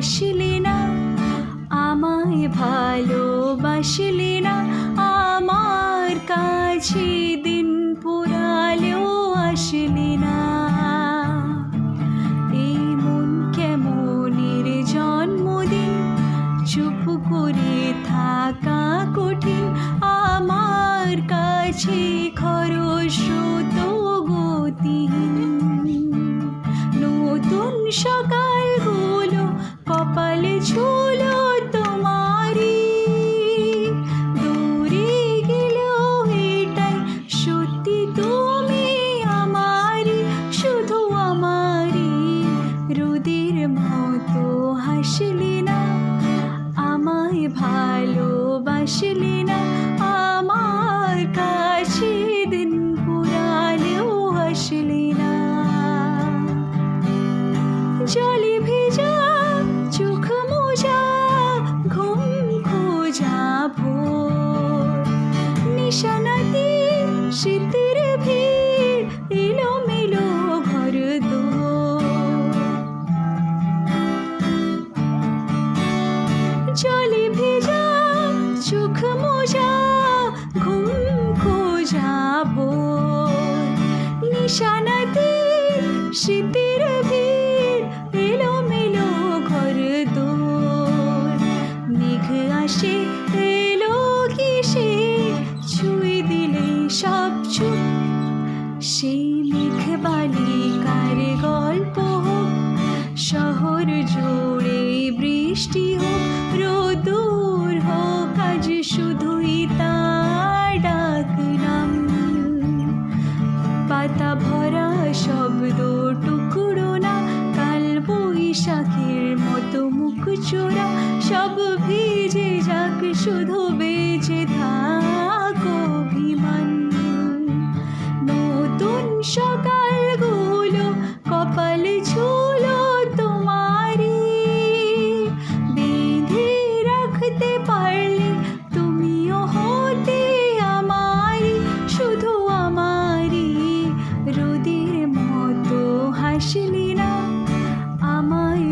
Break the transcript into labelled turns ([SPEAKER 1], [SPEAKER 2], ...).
[SPEAKER 1] আসলে না, আমায় ভালোবাসলে না, আমার কাছে দিন পুরালেও আসলে না। এই মন কেমনের জন্মদিন, চুপ করে থাকা কঠিন, আমার কাছে খরস্রোত গতিহীন। নতুন সকালগুলো কপালে ঝুলো তোমারই, দূরে গেলেও এটাই সত্যি তুমি আমারই, শুধু আমারই। রোদের মতো হাসলে না, আমায় ভালোবাসলে না, আমার কাছে দিন পুরালেও আসলে না। জলে ভেজা চোখ মোজা, ঘুম খোঁজা ভোর, নিশানাতে শীতের ভিড়, এলোমেলো ঘর দোর। জলে ভেজা চোখ মোজা, ঘুম খোঁজা ভোর, নিশানাতে শীতের ভিড়, এলোমেলো ঘর দোর। মেঘ আসে এলো কিসে, ছুঁয়ে দিলে সব চুপ, সেই মেঘ বালিকার গল্প হোক, শহর জুড়ে বৃষ্টি হোক, রোদুর হোক, আজ শুধুই তার ডাকনাম। পাতা ভরা শব্দ টুকরো না, কাল বৈশাখের মতো মুখ চোরা, সব ভিজে যাক, শুধু বেঁচে থাক অভিমান। নতুন সকালগুলো কপালে ঝুলো তোমারই, বেঁধে রাখতে পারলে তুমিও হতে আমারই, শুধু আমারই। রোদের মতো হাসলে না, আমায়